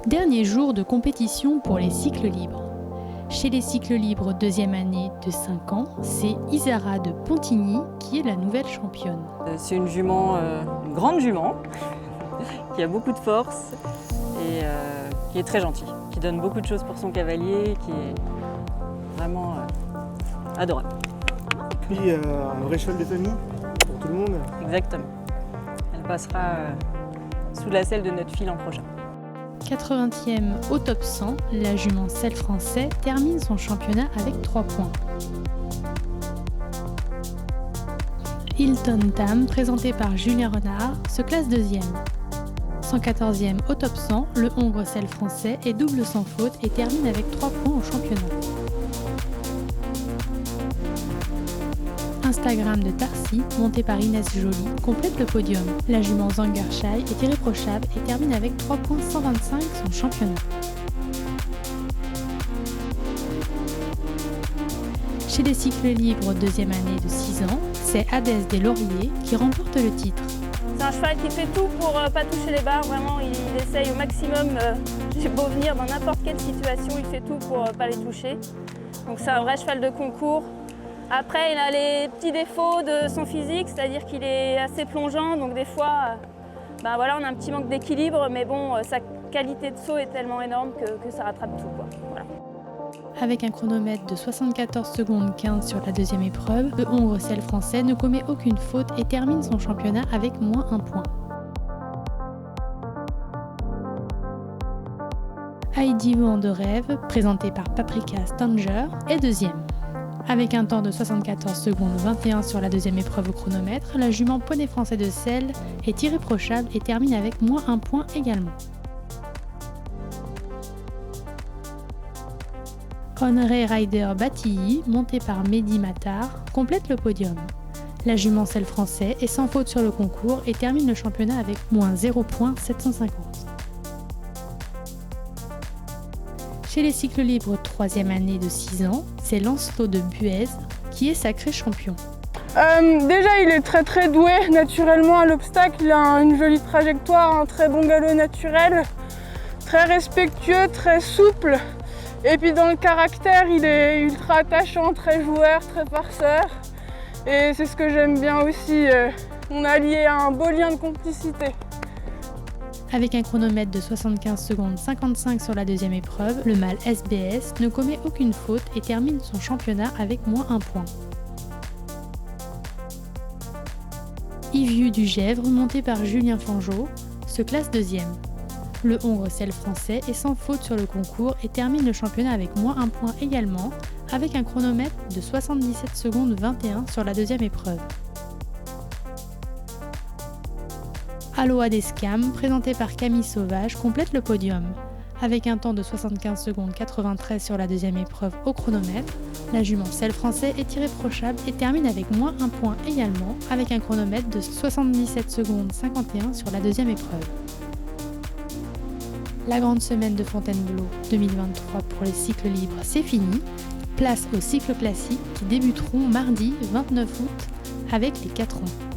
Dernier jour de compétition pour les cycles libres. Chez les cycles libres deuxième année de 5 ans, c'est Isara de Pontigny qui est la nouvelle championne. C'est une jument, une grande jument, qui a beaucoup de force et qui est très gentille, qui donne beaucoup de choses pour son cavalier, qui est vraiment adorable. Puis un vrai cheval de famille pour tout le monde. Exactement. Elle passera sous la selle de notre fille l'an prochain. 80e au top 100, la jument Selle Français termine son championnat avec 3 points. Hilton Tam, présenté par Julien Renard, se classe deuxième. 114e au top 100, le Hongre Selle Français est double sans faute et termine avec 3 points au championnat. Instagram de Tarsi, monté par Inès Joly, complète le podium. La jument Zangarchai est irréprochable et termine avec 3 points 125 son championnat. Chez les cycles libres deuxième année de 6 ans, c'est Hadès des Lauriers qui remporte le titre. C'est un cheval qui fait tout pour pas toucher les barres, vraiment il essaye au maximum, j'ai beau venir dans n'importe quelle situation, il fait tout pour pas les toucher. Donc c'est un vrai cheval de concours. Après, il a les petits défauts de son physique, c'est-à-dire qu'il est assez plongeant, donc des fois, voilà, on a un petit manque d'équilibre, mais bon, sa qualité de saut est tellement énorme que ça rattrape tout, quoi. Voilà. Avec un chronomètre de 74 secondes 15 sur la deuxième épreuve, le Hongre Selle Français ne commet aucune faute et termine son championnat avec moins 1 point. Heidi Vent de Rêve, présenté par Paprika Stanger, est deuxième. Avec un temps de 74 secondes 21 sur la deuxième épreuve au chronomètre, la jument Poney Français de Selle est irréprochable et termine avec moins 1 point également. Honoré Rider Batilly, monté par Mehdi Matar, complète le podium. La jument Selle Français est sans faute sur le concours et termine le championnat avec moins 0,750. Chez les cycles libres troisième année de 6 ans, c'est Lancelot de Buez qui est sacré champion. Déjà, il est très doué naturellement à l'obstacle. Il a une jolie trajectoire, un très bon galop naturel, très respectueux, très souple. Et puis dans le caractère, il est ultra attachant, très joueur, très farceur. Et c'est ce que j'aime bien aussi. On a lié un beau lien de complicité. Avec un chronomètre de 75 secondes 55 sur la deuxième épreuve, le mâle SBS ne commet aucune faute et termine son championnat avec moins 1 point. Yvieux du Gèvre, monté par Julien Fangeau, se classe deuxième. Le Hongre Selle Français est sans faute sur le concours et termine le championnat avec moins 1 point également, avec un chronomètre de 77 secondes 21 sur la deuxième épreuve. Aloha d'Escam, présenté par Camille Sauvage, complète le podium. Avec un temps de 75 secondes 93 sur la deuxième épreuve au chronomètre, la jument Selle Français est irréprochable et termine avec moins 1 point également, avec un chronomètre de 77 secondes 51 sur la deuxième épreuve. La grande semaine de Fontainebleau 2023 pour les cycles libres, c'est fini. Place aux cycles classiques qui débuteront mardi 29 août avec les 4 ans.